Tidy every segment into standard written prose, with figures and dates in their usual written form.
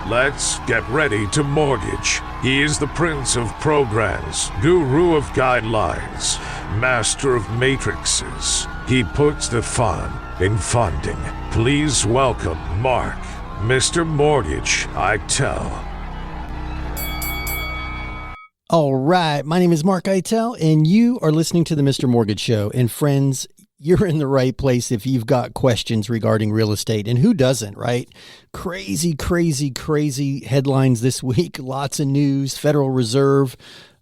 Let's get ready to mortgage. He is the prince of programs, guru of guidelines, master of matrices. He puts the fun in funding. Please welcome Mark, Mr. Mark-eitel. All right, my name is Mark-eitel, and you are listening to the Mr. Mortgage Show. And friends, you're in the right place if you've got questions regarding real estate. And who doesn't, right? Crazy headlines this week. Lots of news, Federal Reserve,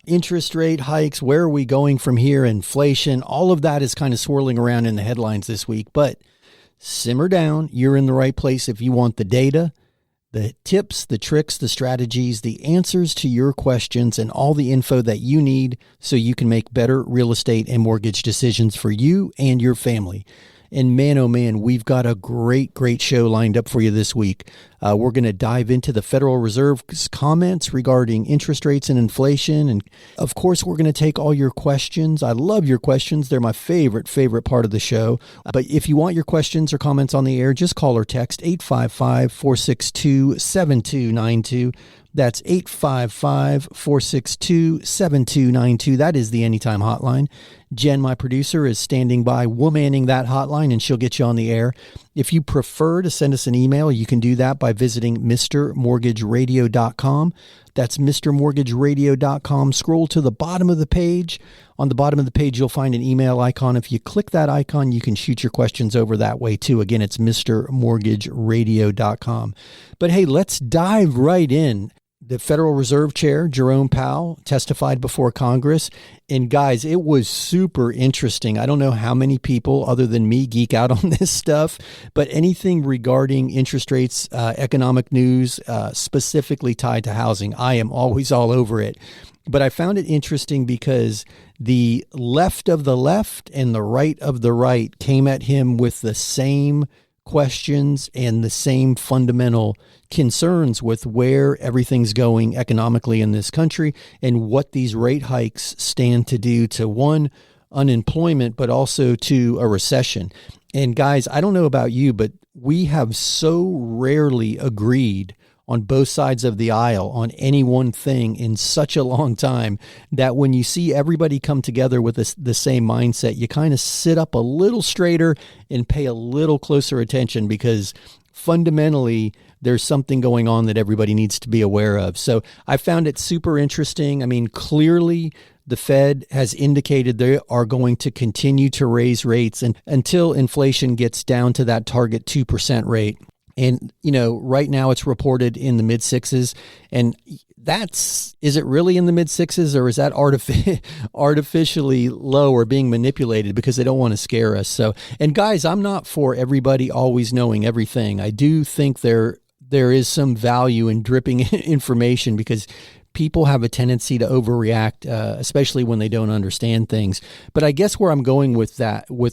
interest rate hikes. Where are we going from here? Inflation, all of that is kind of swirling around in the headlines this week. But simmer down. You're in the right place if you want the data, the tips, the tricks, the strategies, the answers to your questions, and all the info that you need so you can make better real estate and mortgage decisions for you and your family. And man, oh man, we've got a great show lined up for you this week. We're going to dive into the Federal Reserve's comments regarding interest rates and inflation. And of course, we're going to take all your questions. I love your questions. They're my favorite part of the show. But if you want your questions or comments on the air, just call or text 855-462-7292. That's 855-462-7292. That is the Anytime Hotline. Jen, my producer, is standing by, womanning that hotline, and she'll get you on the air. If you prefer to send us an email, you can do that by visiting MrMortgageRadio.com. That's MrMortgageRadio.com. Scroll to the bottom of the page. On the bottom of the page, you'll find an email icon. If you click that icon, you can shoot your questions over that way too. Again, it's MrMortgageRadio.com. But hey, let's dive right in. The Federal Reserve Chair, Jerome Powell, testified before Congress. And guys, it was super interesting. I don't know how many people other than me geek out on this stuff, but anything regarding interest rates, economic news, specifically tied to housing, I am always all over it. But I found it interesting because the left of the left and the right of the right came at him with the same questions and the same fundamental concerns with where everything's going economically in this country and what these rate hikes stand to do to, one, unemployment, but also to a recession. And guys, I don't know about you, but we have so rarely agreed on both sides of the aisle on any one thing in such a long time that when you see everybody come together with the same mindset, you kind of sit up a little straighter and pay a little closer attention, because fundamentally there's something going on that everybody needs to be aware of. So I found it super interesting. I mean, clearly the Fed has indicated they are going to continue to raise rates until inflation gets down to that target 2% rate. And, you know, right now it's reported in the mid sixes, and is it really in the mid sixes, or is that artificially low or being manipulated because they don't want to scare us? So, and guys, I'm not for everybody always knowing everything. I do think there is some value in dripping information, because people have a tendency to overreact, especially when they don't understand things. But I guess where I'm going with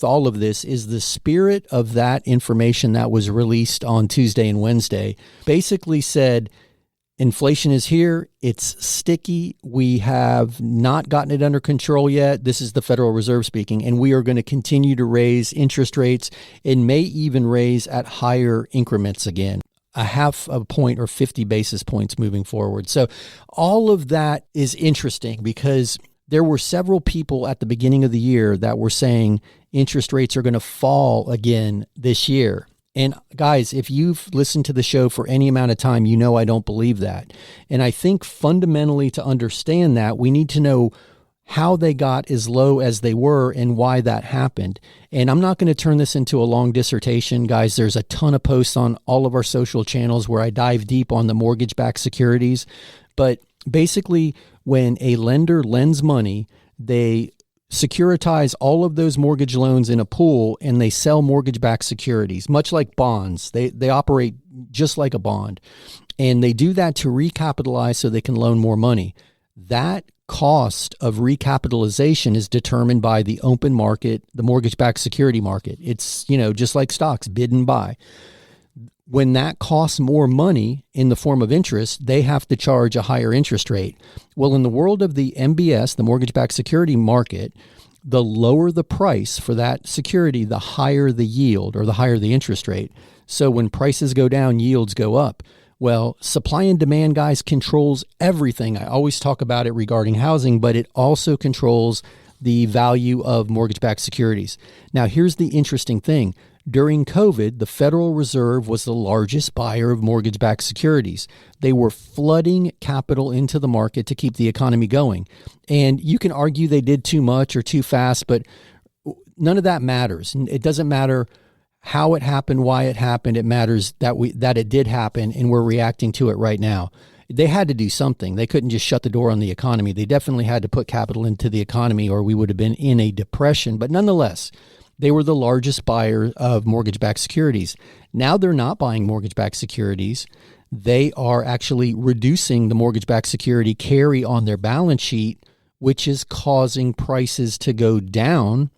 all of this, is the spirit of that information that was released on Tuesday and Wednesday basically said, inflation is here. It's sticky. We have not gotten it under control yet. This is the Federal Reserve speaking, and we are going to continue to raise interest rates and may even raise at higher increments again. A half a point or 50 basis points moving forward. So all of that is interesting, because there were several people at the beginning of the year that were saying interest rates are going to fall again this year. And guys, if you've listened to the show for any amount of time, you know I don't believe that. And I think fundamentally, to understand that, we need to know how they got as low as they were and why that happened. And I'm not going to turn this into a long dissertation, guys. There's a ton of posts on all of our social channels where I dive deep on the mortgage-backed securities. But basically, when a lender lends money, they securitize all of those mortgage loans in a pool, and they sell mortgage-backed securities, much like bonds. They operate just like a bond. And they do that to recapitalize so they can loan more money. That cost of recapitalization is determined by the open market, the mortgage-backed security market. It's, just like stocks, bid and buy. When that costs more money in the form of interest, they have to charge a higher interest rate. Well, in the world of the MBS, the mortgage-backed security market, the lower the price for that security, the higher the yield, or the higher the interest rate. So when prices go down, yields go up. Well, supply and demand, guys, controls everything. I always talk about it regarding housing, but it also controls the value of mortgage-backed securities. Now, here's the interesting thing. During COVID, the Federal Reserve was the largest buyer of mortgage-backed securities. They were flooding capital into the market to keep the economy going. And you can argue they did too much or too fast, but none of that matters. It doesn't matter how it happened, why it happened. It matters that it did happen, and we're reacting to it right now. They had to do something. They couldn't just shut the door on the economy. They definitely had to put capital into the economy, or we would have been in a depression. But nonetheless, they were the largest buyer of mortgage-backed securities. Now they're not buying mortgage-backed securities. They are actually reducing the mortgage-backed security carry on their balance sheet, which is causing prices to go down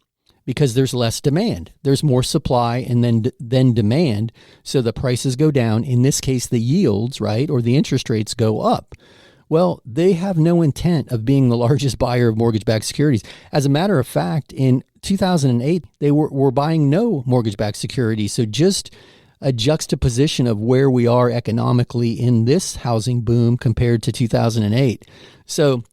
because there's less demand. There's more supply and then demand, so the prices go down. In this case, the yields, right, or the interest rates go up. Well, they have no intent of being the largest buyer of mortgage-backed securities. As a matter of fact, in 2008, they were buying no mortgage-backed securities. So just a juxtaposition of where we are economically in this housing boom compared to 2008. So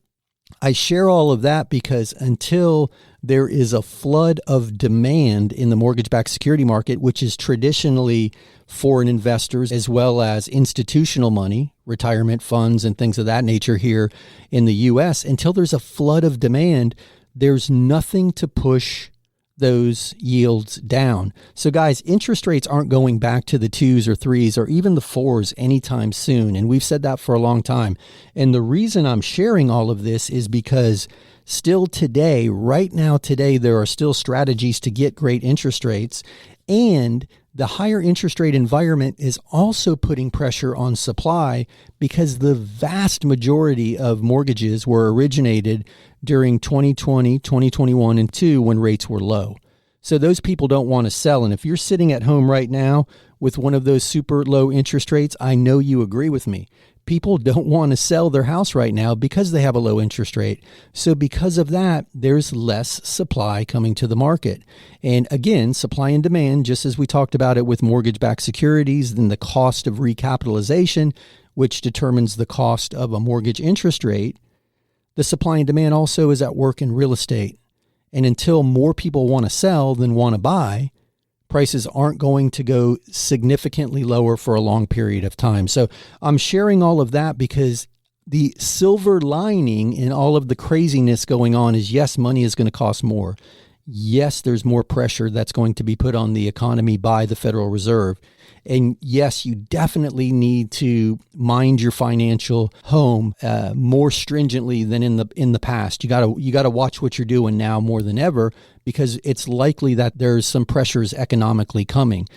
I share all of that because until there is a flood of demand in the mortgage-backed security market, which is traditionally foreign investors as well as institutional money, retirement funds and things of that nature here in the U.S., until there's a flood of demand, there's nothing to push those yields down. So guys, interest rates aren't going back to the 2s or 3s or even the 4s anytime soon. And we've said that for a long time. And the reason I'm sharing all of this is because still today, right now today, there are still strategies to get great interest rates. And the higher interest rate environment is also putting pressure on supply because the vast majority of mortgages were originated during 2020, 2021, and 2 when rates were low. So those people don't want to sell. And if you're sitting at home right now with one of those super low interest rates, I know you agree with me. People don't want to sell their house right now because they have a low interest rate. So because of that, there's less supply coming to the market. And again, supply and demand, just as we talked about it with mortgage-backed securities, then the cost of recapitalization, which determines the cost of a mortgage interest rate, the supply and demand also is at work in real estate. And until more people want to sell than want to buy, prices aren't going to go significantly lower for a long period of time. So I'm sharing all of that because the silver lining in all of the craziness going on is, yes, money is going to cost more. Yes, there's more pressure that's going to be put on the economy by the Federal Reserve. And yes, you definitely need to mind your financial home more stringently than in the past. You gotta watch what you're doing now more than ever, because it's likely that there's some pressures economically coming.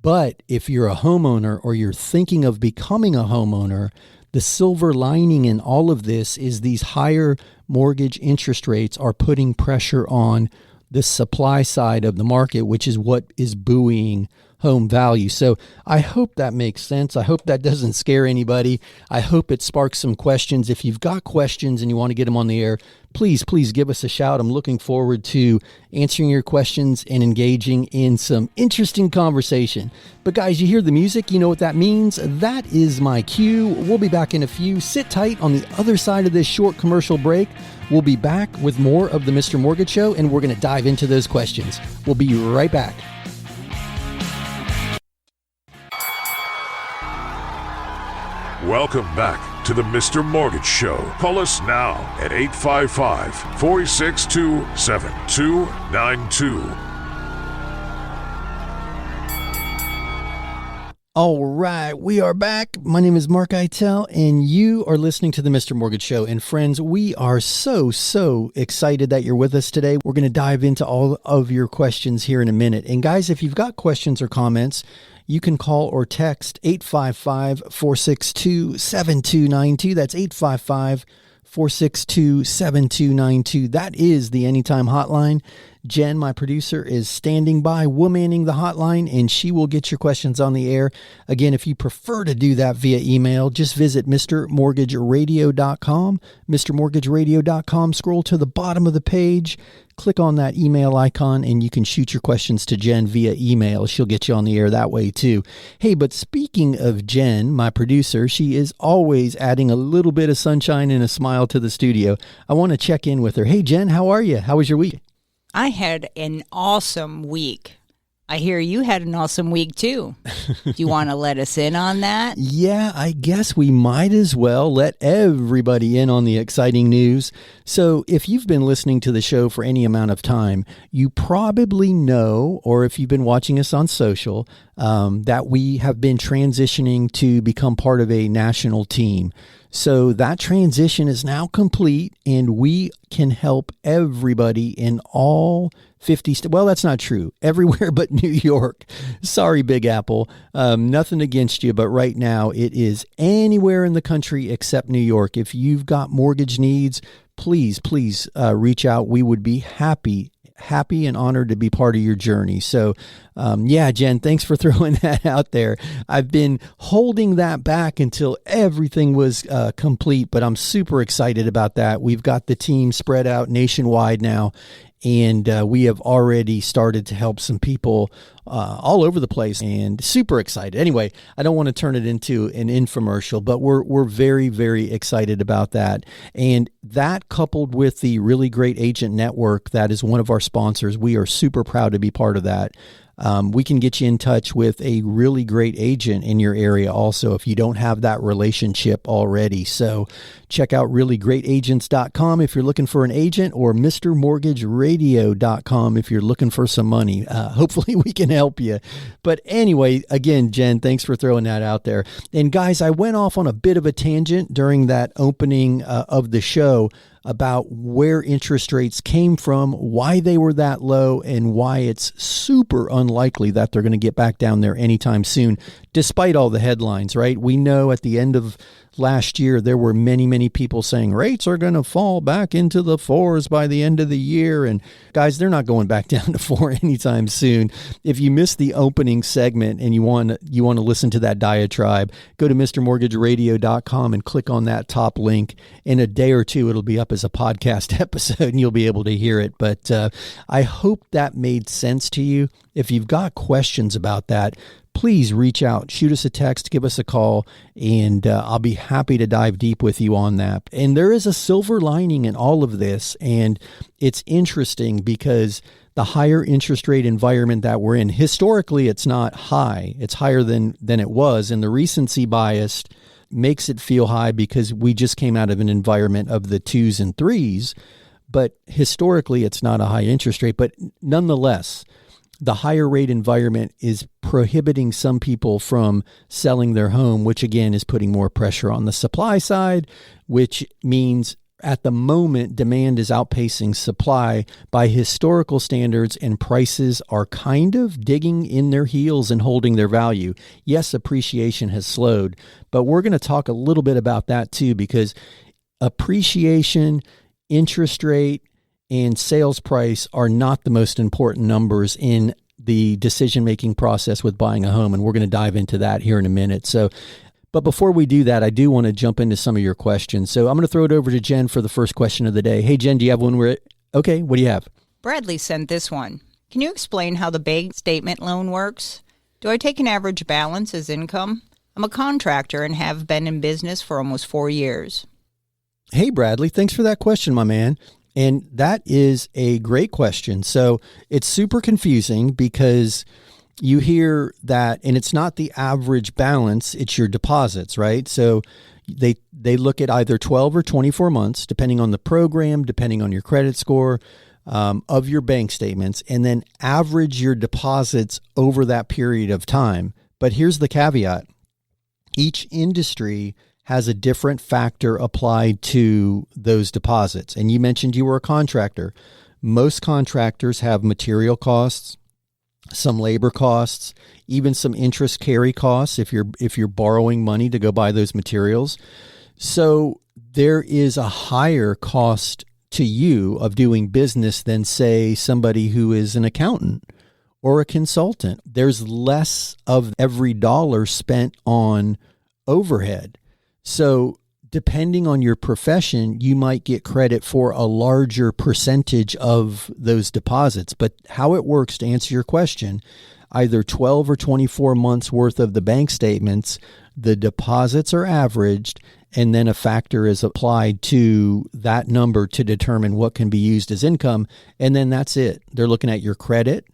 But if you're a homeowner or you're thinking of becoming a homeowner, the silver lining in all of this is these higher mortgage interest rates are putting pressure on the supply side of the market, which is what is buoying home value. So I hope that makes sense. I hope that doesn't scare anybody. I hope it sparks some questions. If you've got questions and you want to get them on the air, please give us a shout. I'm looking forward to answering your questions and engaging in some interesting conversation. But guys, you hear the music, you know what that means. That is my cue. We'll be back in a few. Sit tight on the other side of this short commercial break. We'll be back with more of the Mr. Mortgage Show, and we're going to dive into those questions. We'll be right back. Welcome back to the Mr. Mortgage Show. Call us now at 855-462-7292. All right, we are back. My name is mark-eitel, and you are listening to the Mr. Mortgage Show. And friends, we are so excited that you're with us today. We're going to dive into all of your questions here in a minute. And guys, if you've got questions or comments, you can call or text 855-462-7292. That's 855-462-7292. That is the Anytime Hotline. Jen, my producer, is standing by, womanning the hotline, and she will get your questions on the air. Again, if you prefer to do that via email, just visit MrMortgageRadio.com. MrMortgageRadio.com. Scroll to the bottom of the page, click on that email icon and you can shoot your questions to Jen via email. She'll get you on the air that way too. Hey, but speaking of Jen, my producer, she is always adding a little bit of sunshine and a smile to the studio. I want to check in with her. Hey, Jen, how are you? How was your week? I had an awesome week. I hear you had an awesome week too. Do you want to let us in on that? Yeah, I guess we might as well let everybody in on the exciting news. So if you've been listening to the show for any amount of time, you probably know, or if you've been watching us on social, that we have been transitioning to become part of a national team. So that transition is now complete, and we can help everybody in all 50 states. Well, that's not true. Everywhere but New York. Sorry, Big Apple. Nothing against you, but right now it is anywhere in the country except New York. If you've got mortgage needs, please reach out. We would be happy and honored to be part of your journey. So, yeah, Jen, thanks for throwing that out there. I've been holding that back until everything was complete, but I'm super excited about that. We've got the team spread out nationwide now, and we have already started to help some people all over the place, and super excited. Anyway, I don't want to turn it into an infomercial, but we're very, very excited about that. And that, coupled with the really great agent network that is one of our sponsors, we are super proud to be part of that. We can get you in touch with a really great agent in your area also if you don't have that relationship already. So check out reallyGreatAgents.com if you're looking for an agent, or MrMortgageRadio.com if you're looking for some money. Hopefully we can help you. But anyway, again, Jen, thanks for throwing that out there. And guys, I went off on a bit of a tangent during that opening of the show about where interest rates came from, why they were that low, and why it's super unlikely that they're going to get back down there anytime soon, despite all the headlines, right? We know at the end of last year, there were many people saying rates are going to fall back into the fours by the end of the year. And guys, they're not going back down to four anytime soon. If you missed the opening segment and you want to listen to that diatribe, go to MrMortgageRadio.com and click on that top link. In a day or two, it'll be up as a podcast episode and you'll be able to hear it. But I hope that made sense to you. If you've got questions about that, please reach out, shoot us a text, give us a call, and I'll be happy to dive deep with you on that. And there is a silver lining in all of this, and it's interesting because the higher interest rate environment that we're in, historically, it's not high. It's higher than it was, and the recency bias makes it feel high because we just came out of an environment of the 2s and 3s, but historically, it's not a high interest rate. But nonetheless, the higher rate environment is prohibiting some people from selling their home, which again is putting more pressure on the supply side, which means at the moment demand is outpacing supply by historical standards, and prices are kind of digging in their heels and holding their value. Yes, appreciation has slowed, but we're going to talk a little bit about that too, because appreciation, interest rate, and sales price are not the most important numbers in the decision-making process with buying a home. And we're going to dive into that here in a minute. But before we do that, I do want to jump into some of your questions. So I'm going to throw it over to Jen for the first question of the day. Hey, Jen, do you have one? Okay, what do you have? Bradley sent this one. Can you explain how the bank statement loan works? Do I take an average balance as income? I'm a contractor and have been in business for almost 4 years. Hey, Bradley, thanks for that question, my man. And that is a great question. So it's super confusing because you hear that, and it's not the average balance, it's your deposits, right? So they look at either 12 or 24 months, depending on the program, depending on your credit score, of your bank statements, and then average your deposits over that period of time. But here's the caveat. Each industry has a different factor applied to those deposits. And you mentioned you were a contractor. Most contractors have material costs, some labor costs, even some interest carry costs if you're borrowing money to go buy those materials. So there is a higher cost to you of doing business than, say, somebody who is an accountant or a consultant. There's less of every dollar spent on overhead. So depending on your profession, you might get credit for a larger percentage of those deposits. But how it works, to answer your question, either 12 or 24 months worth of the bank statements, the deposits are averaged, and then a factor is applied to that number to determine what can be used as income. And then that's it. They're looking at your credit.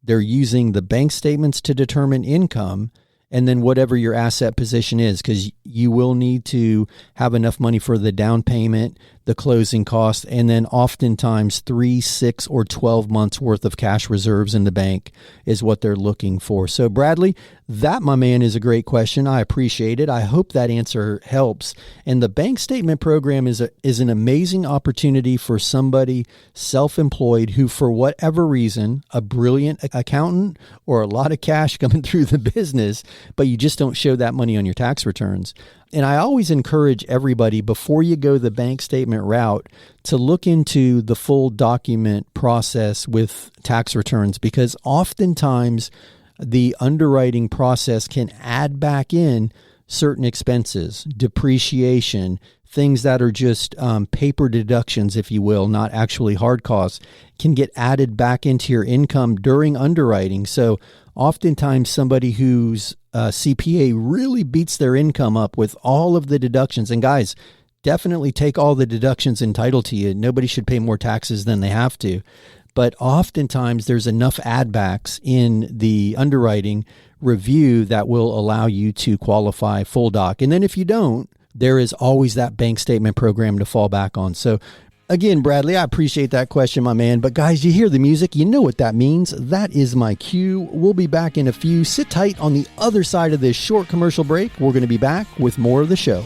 They're using the bank statements to determine income, and then whatever your asset position is, because you will need to have enough money for the down payment, the closing costs, and then oftentimes 3, 6, or 12 months worth of cash reserves in the bank is what they're looking for. So Bradley, that, my man, is a great question. I appreciate it. I hope that answer helps. And the bank statement program is an amazing opportunity for somebody self-employed who, for whatever reason, a brilliant accountant or a lot of cash coming through the business, but you just don't show that money on your tax returns. And I always encourage everybody, before you go the bank statement route, to look into the full document process with tax returns, because oftentimes the underwriting process can add back in certain expenses, depreciation, things that are just paper deductions, if you will, not actually hard costs, can get added back into your income during underwriting. So oftentimes somebody who's CPA really beats their income up with all of the deductions. And guys, definitely take all the deductions entitled to you. Nobody should pay more taxes than they have to. But oftentimes there's enough add backs in the underwriting review that will allow you to qualify full doc. And then if you don't, there is always that bank statement program to fall back on. So again, Bradley, I appreciate that question, my man. But guys, you hear the music. You know what that means. That is my cue. We'll be back in a few. Sit tight on the other side of this short commercial break. We're going to be back with more of the show.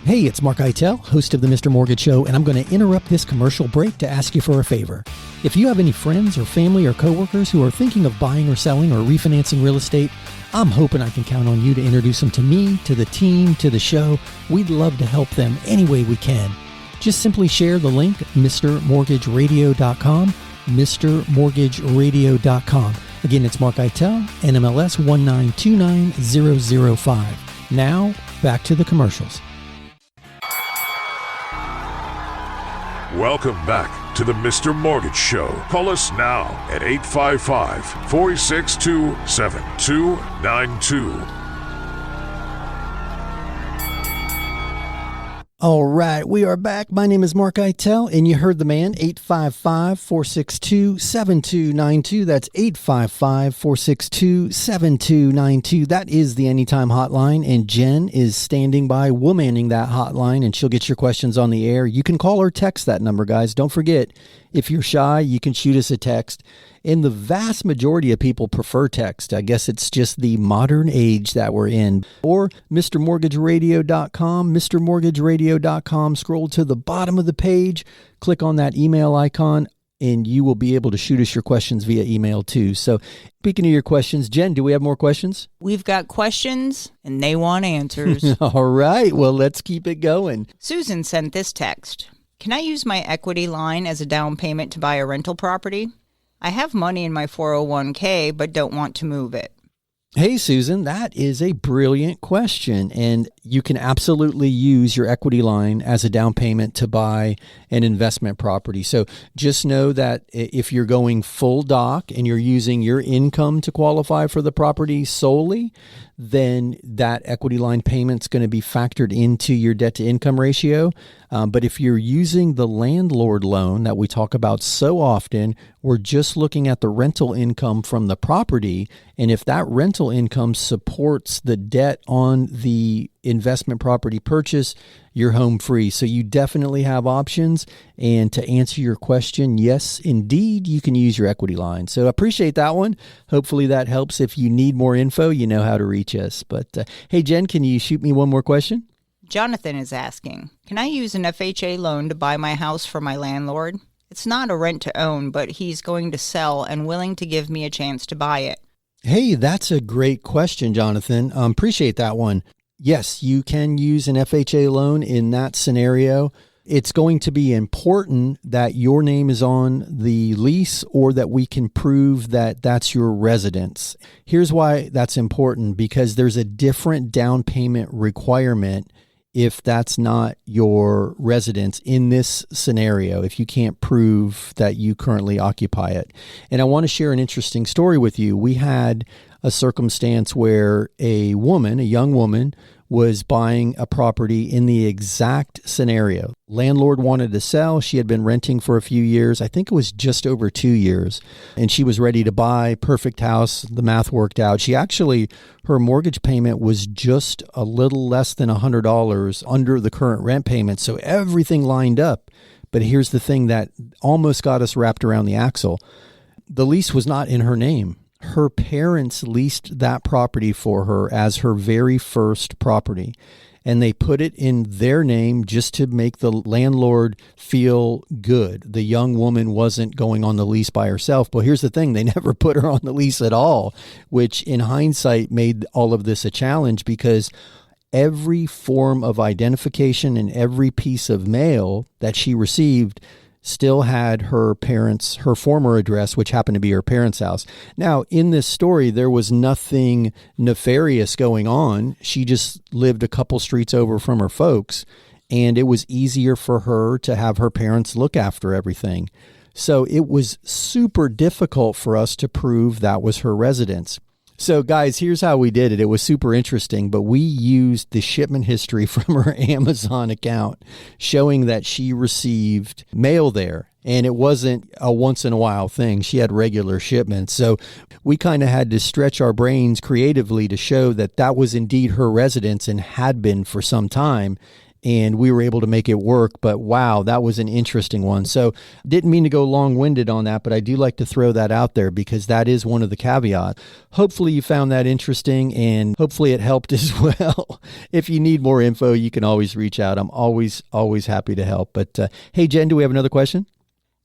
Hey, it's mark-eitel, host of the Mr. Mortgage Show, and I'm going to interrupt this commercial break to ask you for a favor. If you have any friends or family or coworkers who are thinking of buying or selling or refinancing real estate, I'm hoping I can count on you to introduce them to me, to the team, to the show. We'd love to help them any way we can. Just simply share the link, mrmortgageradio.com, mrmortgageradio.com. Again, it's mark-eitel, NMLS 1929005. Now, back to the commercials. Welcome back to the Mr. Mortgage Show. Call us now at 855-462-7292. All right, we are back. My name is mark-eitel, and you heard the man, 855-462-7292. That's 855-462-7292. That is the Anytime Hotline, and Jen is standing by, womanning that hotline, and she'll get your questions on the air. You can call or text that number, guys. Don't forget, if you're shy, you can shoot us a text. And the vast majority of people prefer text. I guess it's just the modern age that we're in. Or mrmortgageradio.com, mrmortgageradio.com. Scroll to the bottom of the page, click on that email icon, and you will be able to shoot us your questions via email too. So speaking of your questions, Jen, do we have more questions? We've got questions, and they want answers. All right. Well, let's keep it going. Susan sent this text. Can I use my equity line as a down payment to buy a rental property? I have money in my 401k, but don't want to move it. Hey, Susan, that is a brilliant question. And you can absolutely use your equity line as a down payment to buy an investment property. So just know that if you're going full doc and you're using your income to qualify for the property solely, then that equity line payment's going to be factored into your debt to income ratio. But if you're using the landlord loan that we talk about so often, we're just looking at the rental income from the property. And if that rental income supports the debt on the investment property purchase, you're home free. So you definitely have options. And to answer your question, yes, indeed, you can use your equity line. So I appreciate that one. Hopefully that helps. If you need more info, you know how to reach us. But hey, Jen, can you shoot me one more question? Jonathan is asking, can I use an FHA loan to buy my house for my landlord? It's not a rent to own, but he's going to sell and willing to give me a chance to buy it. Hey, that's a great question, Jonathan. Appreciate that one. Yes, you can use an FHA loan in that scenario. It's going to be important that your name is on the lease or that we can prove that that's your residence. Here's why that's important, because there's a different down payment requirement if that's not your residence in this scenario, if you can't prove that you currently occupy it. And I want to share an interesting story with you. We had a circumstance where a young woman, was buying a property in the exact scenario. Landlord wanted to sell. She had been renting for a few years. I think it was just over 2 years. And she was ready to buy. Perfect house. The math worked out. Her mortgage payment was just a little less than $100 under the current rent payment. So everything lined up. But here's the thing that almost got us wrapped around the axle. The lease was not in her name. Her parents leased that property for her as her very first property, and they put it in their name just to make the landlord feel good. The young woman wasn't going on the lease by herself. But here's the thing, they never put her on the lease at all, which in hindsight made all of this a challenge, because every form of identification and every piece of mail that she received still had her former address, which happened to be her parents' house. Now, in this story, there was nothing nefarious going on. She just lived a couple streets over from her folks, and it was easier for her to have her parents look after everything. So it was super difficult for us to prove that was her residence. So guys, here's how we did it. It was super interesting, but we used the shipment history from her Amazon account showing that she received mail there. And it wasn't a once in a while thing. She had regular shipments. So we kind of had to stretch our brains creatively to show that that was indeed her residence and had been for some time. And we were able to make it work. But wow, that was an interesting one. So didn't mean to go long-winded on that, but I do like to throw that out there because that is one of the caveats. Hopefully you found that interesting, and hopefully it helped as well. If you need more info, you can always reach out. I'm always happy to help. But hey, Jen, do we have another question?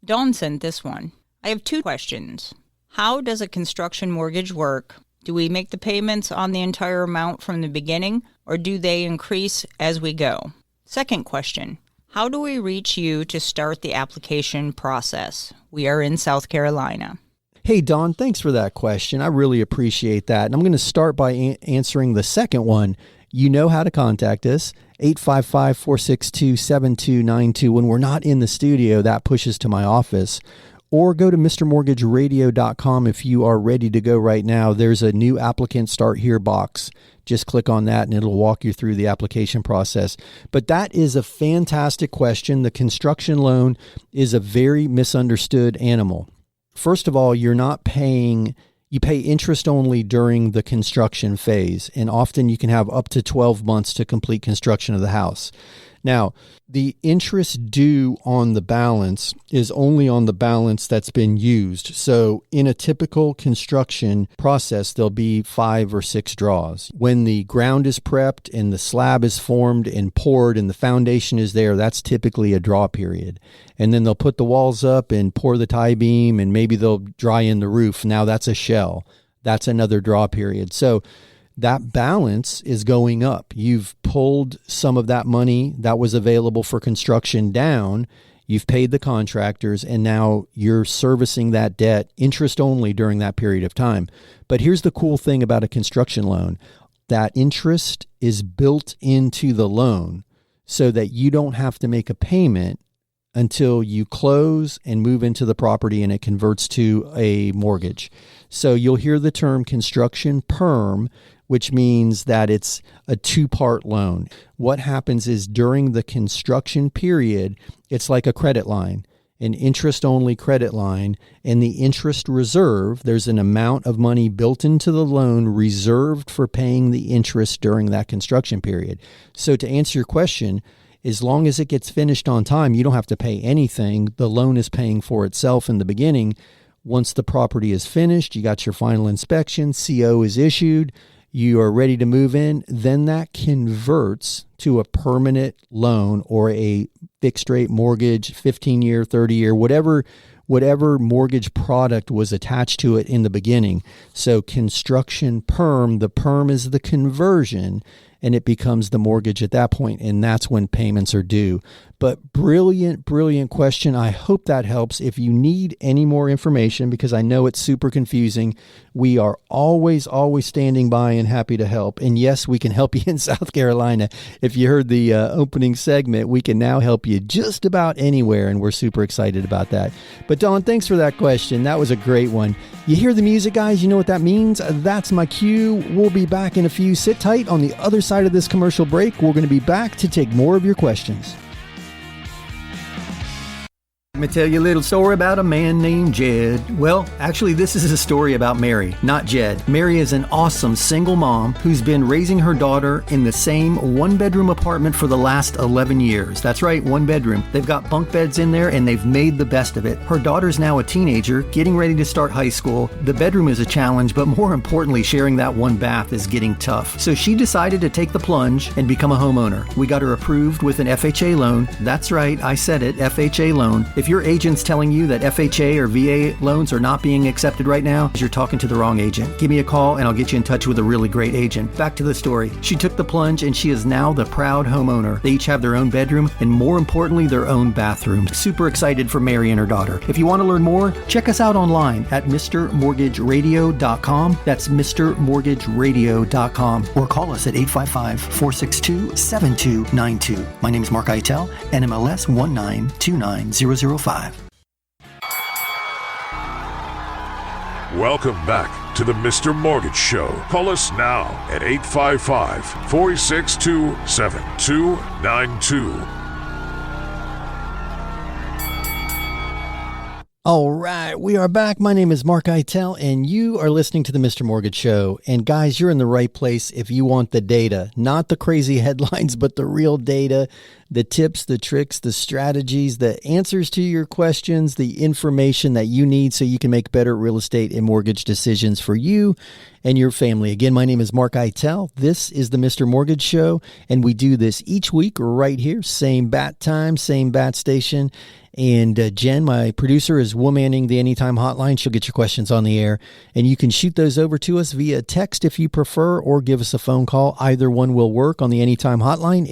Dawn sent this one. I have 2 questions. How does a construction mortgage work? Do we make the payments on the entire amount from the beginning, or do they increase as we go? Second question, how do we reach you to start the application process? We are in South Carolina. Hey, Dawn, thanks for that question. I really appreciate that. And I'm going to start by answering the second one. You know how to contact us, 855-462-7292. When we're not in the studio, that pushes to my office. Or go to mrmortgageradio.com if you are ready to go right now. There's a new applicant start here box. Just click on that and it'll walk you through the application process. But that is a fantastic question. The construction loan is a very misunderstood animal. First of all, you pay interest only during the construction phase, and often you can have up to 12 months to complete construction of the house. Now, the interest due on the balance is only on the balance that's been used. So in a typical construction process, there'll be 5 or 6 draws. When the ground is prepped and the slab is formed and poured and the foundation is there, that's typically a draw period. And then they'll put the walls up and pour the tie beam, and maybe they'll dry in the roof. Now that's a shell. That's another draw period. So that balance is going up. You've pulled some of that money that was available for construction down. You've paid the contractors, and now you're servicing that debt interest only during that period of time. But here's the cool thing about a construction loan. That interest is built into the loan so that you don't have to make a payment until you close and move into the property and it converts to a mortgage. So you'll hear the term construction-perm, which means that it's a 2-part loan. What happens is during the construction period, it's like a credit line, an interest-only credit line, and the interest reserve, there's an amount of money built into the loan reserved for paying the interest during that construction period. So to answer your question, as long as it gets finished on time, you don't have to pay anything. The loan is paying for itself in the beginning. Once the property is finished, you got your final inspection, CO is issued, you are ready to move in, then that converts to a permanent loan or a fixed rate mortgage, 15-year, 30-year, whatever mortgage product was attached to it in the beginning. So construction perm, the perm is the conversion, and it becomes the mortgage at that point, and that's when payments are due. But brilliant question. I hope that helps. If you need any more information, because I know it's super confusing, we are always standing by and happy to help. And yes, we can help you in South Carolina. If you heard the opening segment, we can now help you just about anywhere, and we're super excited about that. But Dawn, thanks for that question. That was a great one. You hear the music, guys? You know what that means? That's my cue. We'll be back in a few. Sit tight. On the other side of this commercial break, we're going to be back to take more of your questions. Let me tell you a little story about a man named Jed. Well, actually, this is a story about Mary, not Jed. Mary is an awesome single mom who's been raising her daughter in the same one-bedroom apartment for the last 11 years. That's right, one bedroom. They've got bunk beds in there, and they've made the best of it. Her daughter's now a teenager, getting ready to start high school. The bedroom is a challenge, but more importantly, sharing that one bath is getting tough. So she decided to take the plunge and become a homeowner. We got her approved with an FHA loan. That's right, I said it, FHA loan. If your agent's telling you that FHA or VA loans are not being accepted right now, you're talking to the wrong agent. Give me a call and I'll get you in touch with a really great agent. Back to the story. She took the plunge and she is now the proud homeowner. They each have their own bedroom and, more importantly, their own bathroom. Super excited for Mary and her daughter. If you want to learn more, check us out online at mrmortgageradio.com. That's mrmortgageradio.com. Or call us at 855-462-7292. My name is mark-eitel, NMLS 1929005. Welcome back to the Mr. Mortgage Show. Call us now at 855-462-7292. All right, we are back. My name is mark-eitel, and you are listening to the Mr. Mortgage Show. And guys, you're in the right place if you want the data, not the crazy headlines, but the real data, the tips, the tricks, the strategies, the answers to your questions, the information that you need so you can make better real estate and mortgage decisions for you and your family. Again, my name is Mark-eitel. This is the Mr. Mortgage Show, and we do this each week right here, same bat time, same bat station. And Jen, my producer, is womanning the Anytime hotline. She'll get your questions on the air, and you can shoot those over to us via text if you prefer, or give us a phone call. Either one will work on the Anytime hotline,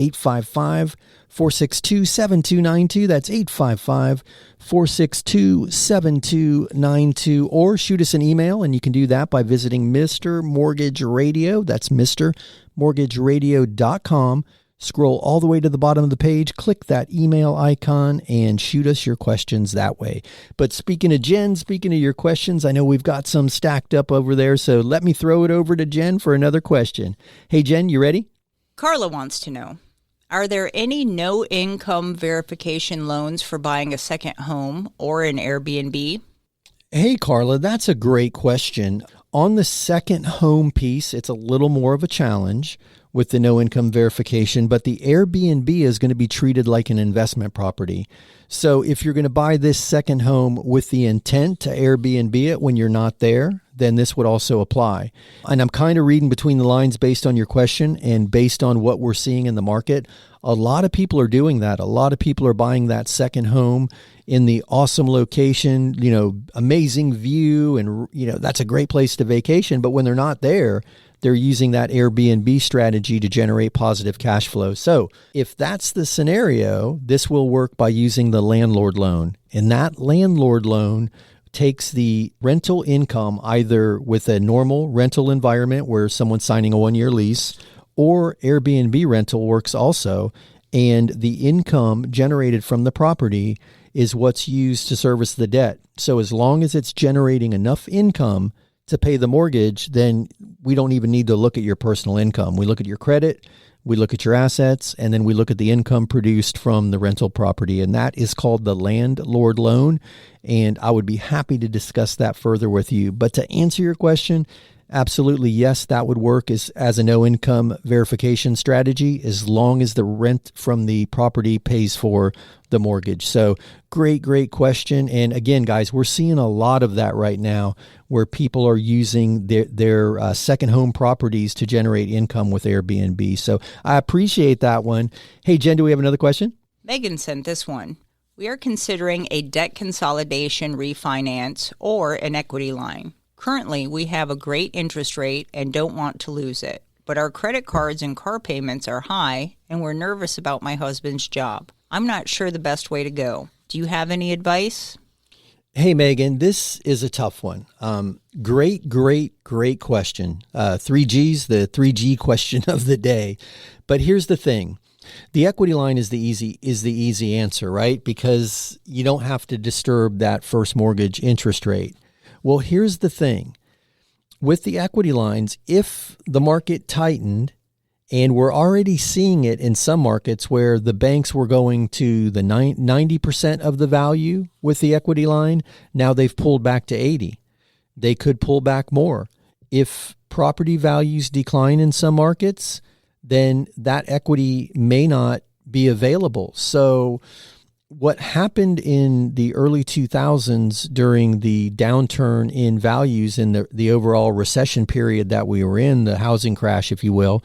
855-462-7292. That's 855-462-7292. Or shoot us an email, and you can do that by visiting Mr. Mortgage Radio. That's mrmortgageradio.com. Scroll all the way to the bottom of the page, click that email icon, and shoot us your questions that way. But speaking of Jen, speaking of your questions, I know we've got some stacked up over there, so let me throw it over to Jen for another question. Hey, Jen, you ready? Carla wants to know, are there any no-income verification loans for buying a second home or an Airbnb? Hey, Carla, that's a great question. On the second home piece, it's a little more of a challenge with the no income verification, but the Airbnb is going to be treated like an investment property. So if you're going to buy this second home with the intent to Airbnb it when you're not there, then this would also apply. And I'm kind of reading between the lines based on your question and based on what we're seeing in the market. A lot of people are doing that. A lot of people are buying that second home in the awesome location, amazing view, and that's a great place to vacation. But when they're not there, they're using that Airbnb strategy to generate positive cash flow. So if that's the scenario, this will work by using the landlord loan. And that landlord loan takes the rental income either with a normal rental environment where someone's signing a 1-year lease, or Airbnb rental works also. And the income generated from the property is what's used to service the debt. So as long as it's generating enough income to pay the mortgage, then we don't even need to look at your personal income. We look at your credit, we look at your assets, and then we look at the income produced from the rental property. And that is called the landlord loan. And I would be happy to discuss that further with you. But to answer your question, absolutely, yes, that would work as a no-income verification strategy as long as the rent from the property pays for the mortgage. So great question. And again, guys, we're seeing a lot of that right now where people are using their second home properties to generate income with Airbnb. So I appreciate that one. Hey, Jen, do we have another question? Megan sent this one. We are considering a debt consolidation refinance or an equity line. Currently, we have a great interest rate and don't want to lose it. but our credit cards and car payments are high, and we're nervous about my husband's job. I'm not sure the best way to go. Do you have any advice? Hey, Megan, this is a tough one. Great question. 3Gs, the 3G question of the day. But here's the thing. The equity line is the easy answer, right? Because you don't have to disturb that first mortgage interest rate. Well, here's the thing. With the equity lines, if the market tightened, and we're already seeing it in some markets where the banks were going to the 90% of the value with the equity line. Now they've pulled back to 80. They could pull back more. If property values decline in some markets, then that equity may not be available. So what happened in the early 2000s during the downturn in values in the overall recession period that we were in, the housing crash, if you will,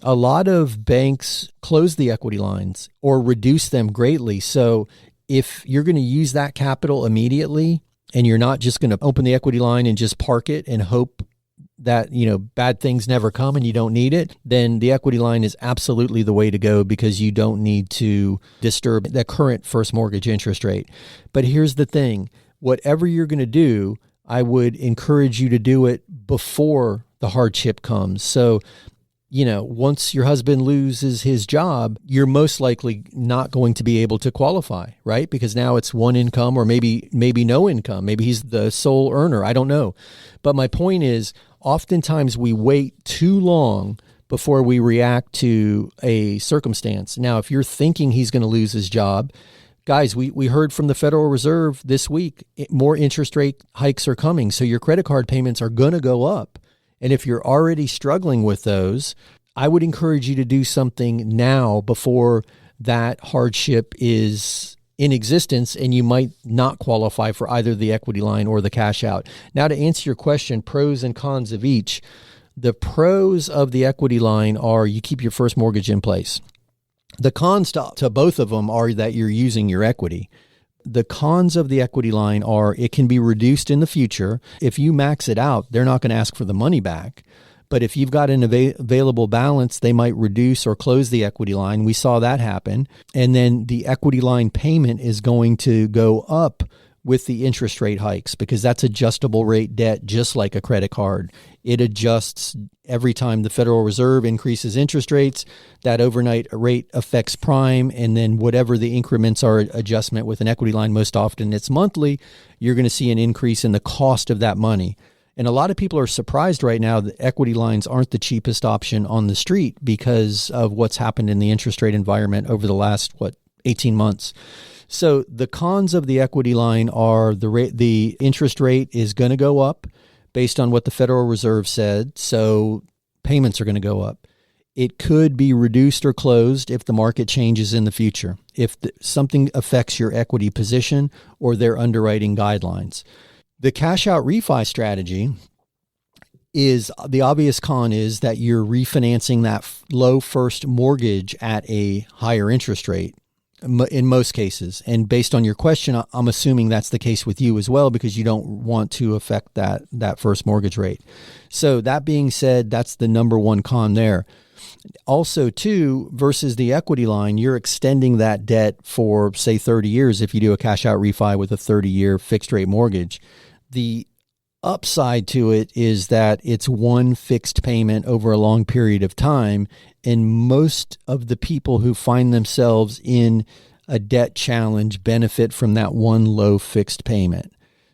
a lot of banks closed the equity lines or reduced them greatly. So if you're going to use that capital immediately and you're not just going to open the equity line and just park it and hope that, bad things never come and you don't need it, then the equity line is absolutely the way to go because you don't need to disturb the current first mortgage interest rate. But here's the thing, whatever you're going to do, I would encourage you to do it before the hardship comes. So once your husband loses his job, you're most likely not going to be able to qualify, right? Because now it's one income or maybe no income. Maybe he's the sole earner. I don't know. But my point is, oftentimes we wait too long before we react to a circumstance. Now, if you're thinking he's going to lose his job, guys, we heard from the Federal Reserve this week, more interest rate hikes are coming. So your credit card payments are going to go up. And if you're already struggling with those, I would encourage you to do something now before that hardship is in existence and you might not qualify for either the equity line or the cash out. Now, to answer your question, pros and cons of each. The pros of the equity line are you keep your first mortgage in place. The cons to both of them are that you're using your equity. The cons of the equity line are it can be reduced in the future. If you max it out, they're not going to ask for the money back. But if you've got an available balance, they might reduce or close the equity line. We saw that happen. And then the equity line payment is going to go up with the interest rate hikes because that's adjustable rate debt, just like a credit card. It adjusts every time the Federal Reserve increases interest rates. That overnight rate affects prime, and then whatever the increments are adjustment with an equity line, most often it's monthly, you're going to see an increase in the cost of that money. And a lot of people are surprised right now that equity lines aren't the cheapest option on the street because of what's happened in the interest rate environment over the last, 18 months. So the cons of the equity line are the interest rate is going to go up based on what the Federal Reserve said. So payments are going to go up. It could be reduced or closed if the market changes in the future, if something affects your equity position or their underwriting guidelines. The cash-out refi strategy is the obvious con is that you're refinancing that low first mortgage at a higher interest rate in most cases. And based on your question, I'm assuming that's the case with you as well because you don't want to affect that first mortgage rate. So that being said, that's the number one con there. Also, too, versus the equity line, you're extending that debt for, say, 30 years if you do a cash-out refi with a 30-year fixed-rate mortgage. The upside to it is that it's one fixed payment over a long period of time, and most of the people who find themselves in a debt challenge benefit from that one low fixed payment.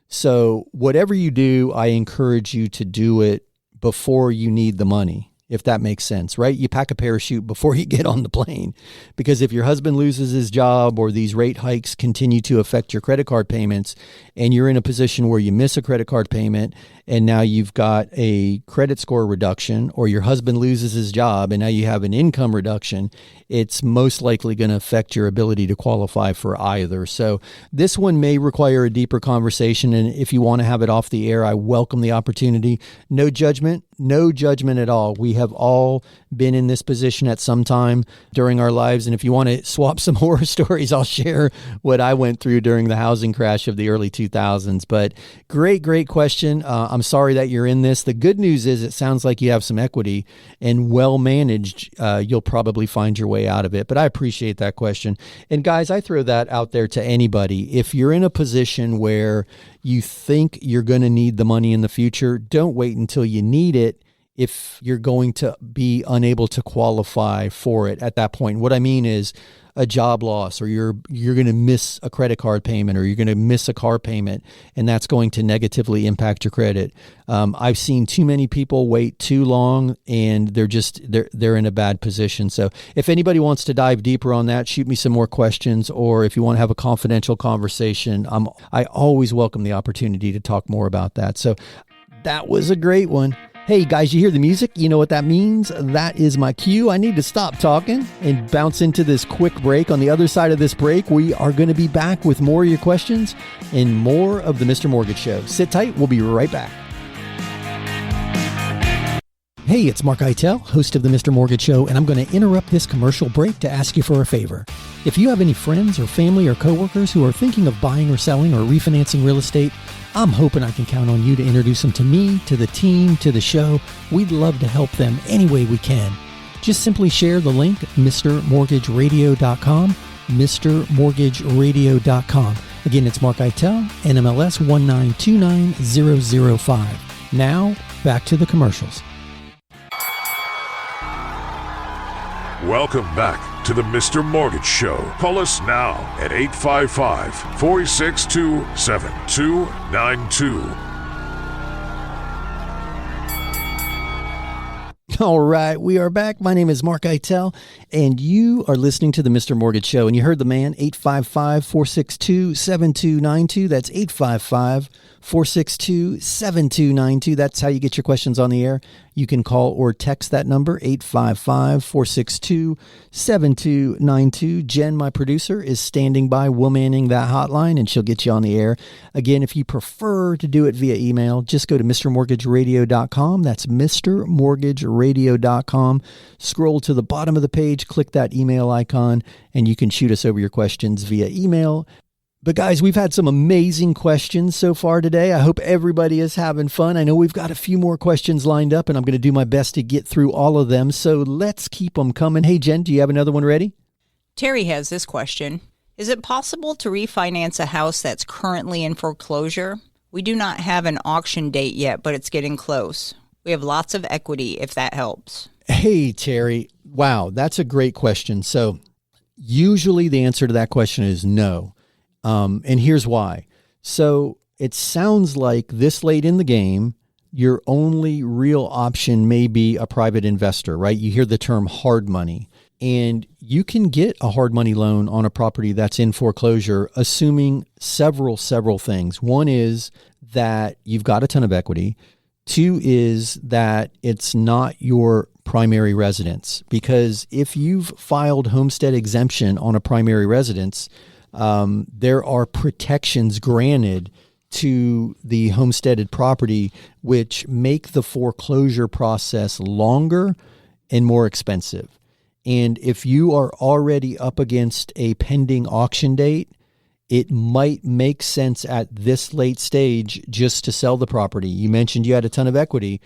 So whatever you do, I encourage you to do it before you need the money, if that makes sense, right? You pack a parachute before you get on the plane, because if your husband loses his job or these rate hikes continue to affect your credit card payments and you're in a position where you miss a credit card payment and now you've got a credit score reduction, or your husband loses his job and now you have an income reduction, it's most likely going to affect your ability to qualify for either. So this one may require a deeper conversation, and if you want to have it off the air, I welcome the opportunity. No judgment at all. We have all been in this position at some time during our lives. And if you want to swap some horror stories, I'll share what I went through during the housing crash of the early 2000s. But great question. I'm sorry that you're in this. The good news is it sounds like you have some equity, and well managed, you'll probably find your way out of it. But I appreciate that question. And guys, I throw that out there to anybody. If you're in a position where you think you're going to need the money in the future, don't wait until you need it if you're going to be unable to qualify for it at that point. What I mean is a job loss, or you're going to miss a credit card payment, or you're going to miss a car payment, and that's going to negatively impact your credit. I've seen too many people wait too long, and they're in a bad position. So if anybody wants to dive deeper on that, shoot me some more questions, or if you want to have a confidential conversation, I always welcome the opportunity to talk more about that. So that was a great one. Hey guys, you hear the music? You know what that means? That is my cue. I need to stop talking and bounce into this quick break. On the other side of this break, we are going to be back with more of your questions and more of the Mr. Mortgage Show. Sit tight. We'll be right back. Hey, it's mark-eitel, host of the Mr. Mortgage Show, and I'm going to interrupt this commercial break to ask you for a favor. If you have any friends or family or coworkers who are thinking of buying or selling or refinancing real estate, I'm hoping I can count on you to introduce them to me, to the team, to the show. We'd love to help them any way we can. Just simply share the link, mrmortgageradio.com, mrmortgageradio.com. Again, it's Mark Eitel, NMLS 1929005. Now, back to the commercials. Welcome back to the Mr. Mortgage Show. Call us now at 855-462-7292. All right, we are back. My name is Mark Eitel, and you are listening to the Mr. Mortgage Show. And you heard the man, 855-462-7292. That's 855-462-7292. That's how you get your questions on the air. You can call or text that number, 855-462-7292. Jen, my producer, is standing by, womanning that hotline, and she'll get you on the air. Again, if you prefer to do it via email, just go to mrmortgageradio.com. That's mrmortgageradio.com. Scroll to the bottom of the page, click that email icon, and you can shoot us over your questions via email. But guys, we've had some amazing questions so far today. I hope everybody is having fun. I know we've got a few more questions lined up, and I'm going to do my best to get through all of them. So let's keep them coming. Hey, Jen, do you have another one ready? Terry has this question. Is it possible to refinance a house that's currently in foreclosure? We do not have an auction date yet, but it's getting close. We have lots of equity, if that helps. Hey, Terry. Wow, that's a great question. So usually the answer to that question is no. And here's why. So it sounds like this late in the game, your only real option may be a private investor, right? You hear the term hard money, and you can get a hard money loan on a property that's in foreclosure, assuming several things. One is that you've got a ton of equity. Two is that it's not your primary residence, because if you've filed homestead exemption on a primary residence, there are protections granted to the homesteaded property, which make the foreclosure process longer and more expensive. And if you are already up against a pending auction date, it might make sense at this late stage just to sell the property. You mentioned you had a ton of equity.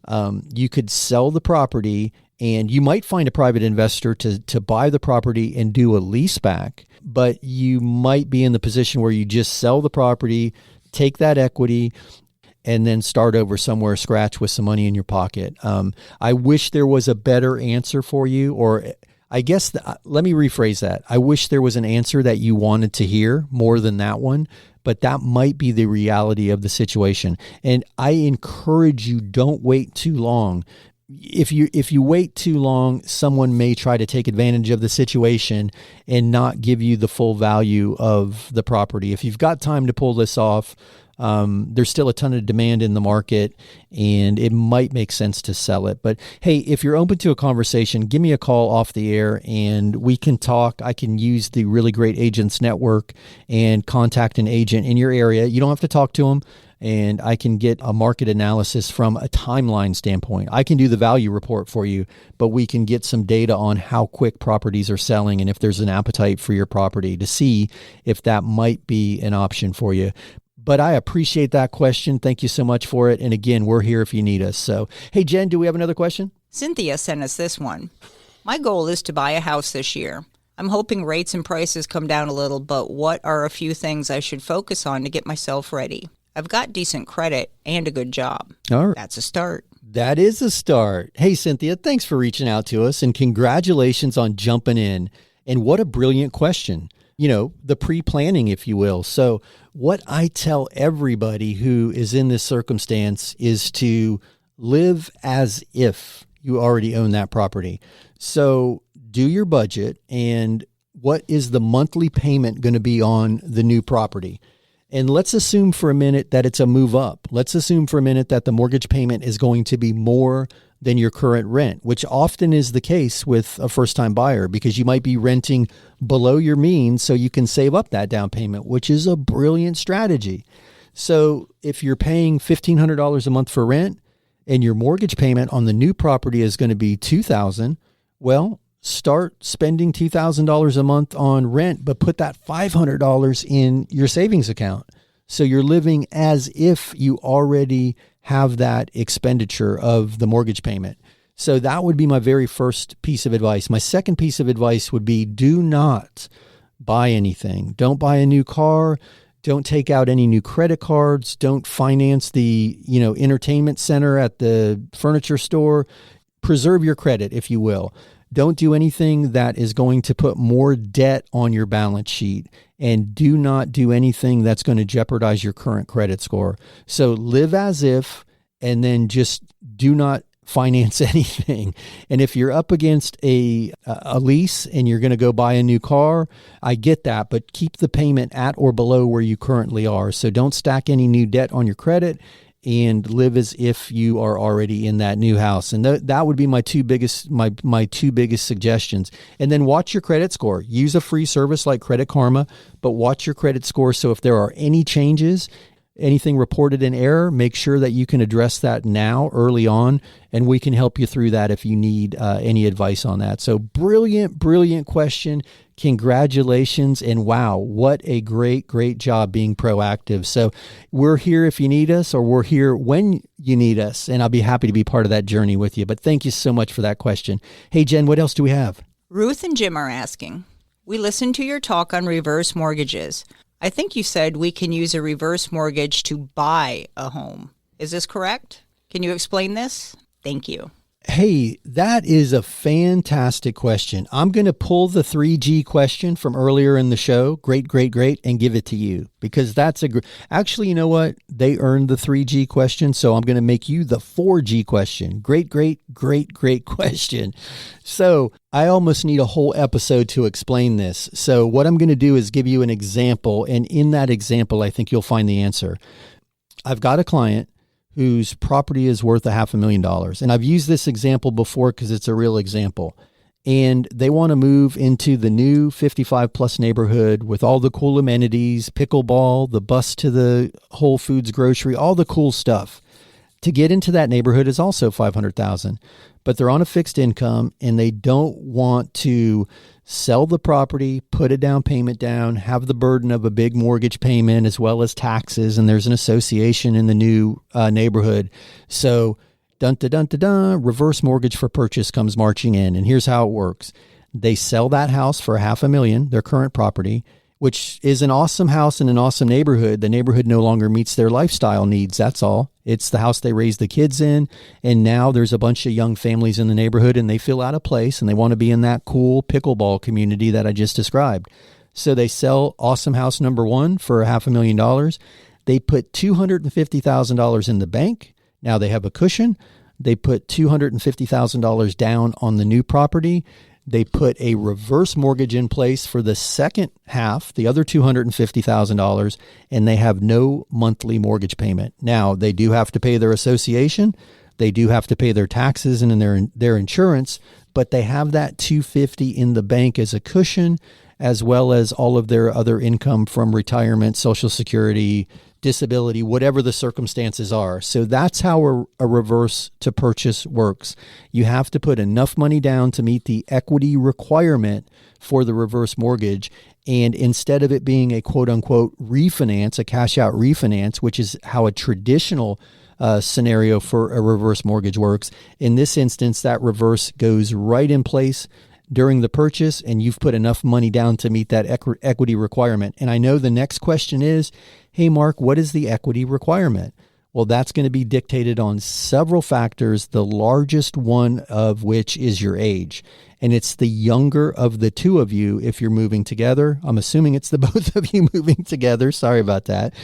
You could sell the property, and you might find a private investor to buy the property and do a lease back, but you might be in the position where you just sell the property, take that equity, and then start over somewhere scratch with some money in your pocket. I wish there was a better answer for you, or I guess, let me rephrase that. I wish there was an answer that you wanted to hear more than that one, but that might be the reality of the situation. And I encourage you, don't wait too long. If you wait too long, someone may try to take advantage of the situation and not give you the full value of the property. If you've got time to pull this off, there's still a ton of demand in the market, and it might make sense to sell it. But hey, if you're open to a conversation, give me a call off the air and we can talk. I can use the Really Great Agents Network and contact an agent in your area. You don't have to talk to them, and I can get a market analysis from a timeline standpoint. I can do the value report for you, but we can get some data on how quick properties are selling and if there's an appetite for your property to see if that might be an option for you. But I appreciate that question. Thank you so much for it. And again, we're here if you need us. So, hey, Jen, do we have another question? Cynthia sent us this one. My goal is to buy a house this year. I'm hoping rates and prices come down a little, but what are a few things I should focus on to get myself ready? I've got decent credit and a good job. All right. That's a start. That is a start. Hey, Cynthia, thanks for reaching out to us and congratulations on jumping in. And what a brilliant question. You know, the pre-planning, if you will. So what I tell everybody who is in this circumstance is to live as if you already own that property. So do your budget and what is the monthly payment going to be on the new property? And let's assume for a minute that it's a move up. Let's assume for a minute that the mortgage payment is going to be more than your current rent, which often is the case with a first-time buyer because you might be renting below your means so you can save up that down payment, which is a brilliant strategy. So if you're paying $1,500 a month for rent and your mortgage payment on the new property is going to be $2,000, well, start spending $2,000 a month on rent, but put that $500 in your savings account. So you're living as if you already have that expenditure of the mortgage payment. So that would be my very first piece of advice. My second piece of advice would be do not buy anything. Don't buy a new car. Don't take out any new credit cards. Don't finance the, entertainment center at the furniture store. Preserve your credit, if you will. Don't do anything that is going to put more debt on your balance sheet, and do not do anything that's going to jeopardize your current credit score. So live as if, and then just do not finance anything. And if you're up against a lease and you're going to go buy a new car, I get that, but keep the payment at or below where you currently are. So don't stack any new debt on your credit and live as if you are already in that new house. And that would be my two biggest suggestions. And then watch your credit score. Use a free service like Credit Karma, but watch your credit score. So if there are any changes, anything reported in error, make sure that you can address that now early on, and we can help you through that if you need any advice on that. So brilliant question. Congratulations. And wow, what a great job being proactive. So we're here if you need us, or we're here when you need us. And I'll be happy to be part of that journey with you. But thank you so much for that question. Hey, Jen, what else do we have? Ruth and Jim are asking, we listened to your talk on reverse mortgages. I think you said we can use a reverse mortgage to buy a home. Is this correct? Can you explain this? Thank you. Hey, that is a fantastic question. I'm going to pull the 3G question from earlier in the show, great, and give it to you because that's actually, you know what? They earned the 3G question, so I'm going to make you the 4G question. Great question. So I almost need a whole episode to explain this. So what I'm going to do is give you an example, and in that example, I think you'll find the answer. I've got a client whose property is worth $500,000. And I've used this example before because it's a real example. And they want to move into the new 55 plus neighborhood with all the cool amenities, pickleball, the bus to the Whole Foods grocery, all the cool stuff. To get into that neighborhood is also $500,000, but they're on a fixed income and they don't want to sell the property, put a down payment down, have the burden of a big mortgage payment as well as taxes. And there's an association in the new neighborhood. So reverse mortgage for purchase comes marching in. And here's how it works. They sell that house for $500,000, their current property, which is an awesome house in an awesome neighborhood. The neighborhood no longer meets their lifestyle needs. That's all. It's the house they raised the kids in. And now there's a bunch of young families in the neighborhood and they feel out of place and they want to be in that cool pickleball community that I just described. So they sell awesome house number one for $500,000. They put $250,000 in the bank. Now they have a cushion. They put $250,000 down on the new property. They put a reverse mortgage in place for the second half, the other $250,000, and they have no monthly mortgage payment. Now, they do have to pay their association, they do have to pay their taxes and their insurance, but they have that $250,000 in the bank as a cushion, as well as all of their other income from retirement, Social Security, disability, whatever the circumstances are. So that's how a reverse to purchase works. You have to put enough money down to meet the equity requirement for the reverse mortgage. And instead of it being a quote unquote refinance, a cash out refinance, which is how a traditional scenario for a reverse mortgage works, in this instance, that reverse goes right in place during the purchase, and you've put enough money down to meet that equity requirement. And I know the next question is, hey, Mark, what is the equity requirement? Well, that's going to be dictated on several factors, the largest one of which is your age. And it's the younger of the two of you if you're moving together. I'm assuming it's the both of you moving together. Sorry about that.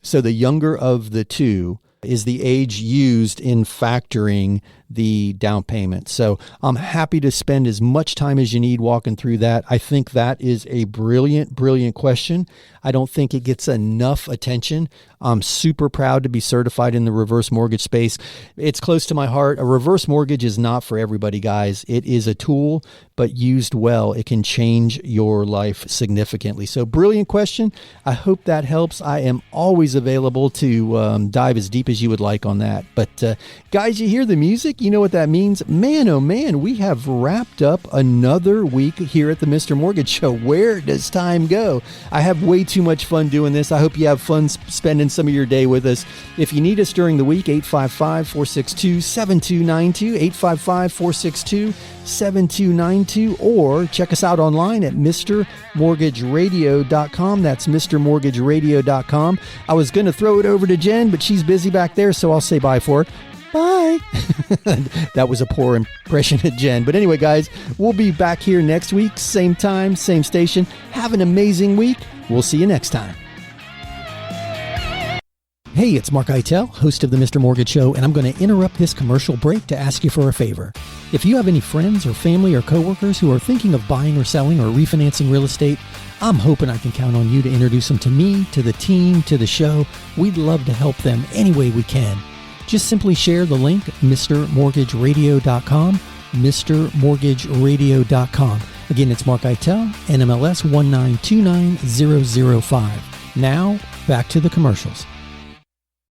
So the younger of the two is the age used in factoring the down payment. So I'm happy to spend as much time as you need walking through that. I think that is a brilliant, brilliant question. I don't think it gets enough attention. I'm super proud to be certified in the reverse mortgage space. It's close to my heart. A reverse mortgage is not for everybody, guys. It is a tool, but used well, it can change your life significantly. So brilliant question. I hope that helps. I am always available to dive as deep as you would like on that. But guys, you hear the music? You know what that means? Man, oh man, we have wrapped up another week here at the Mr. Mortgage Show. Where does time go? I have way too much fun doing this. I hope you have fun spending some of your day with us. If you need us during the week, 855-462-7292, 855-462-7292, or check us out online at mrmortgageradio.com. That's mrmortgageradio.com. I was going to throw it over to Jen, but she's busy back there, so I'll say bye for her. Bye. That was a poor impression of Jen. But anyway, guys, we'll be back here next week. Same time, same station. Have an amazing week. We'll see you next time. Hey, it's mark-eitel, host of the Mr. Mortgage Show, and I'm going to interrupt this commercial break to ask you for a favor. If you have any friends or family or coworkers who are thinking of buying or selling or refinancing real estate, I'm hoping I can count on you to introduce them to me, to the team, to the show. We'd love to help them any way we can. Just simply share the link, mrmortgageradio.com, mrmortgageradio.com. Again, it's mark-eitel, NMLS 1929005. Now, back to the commercials.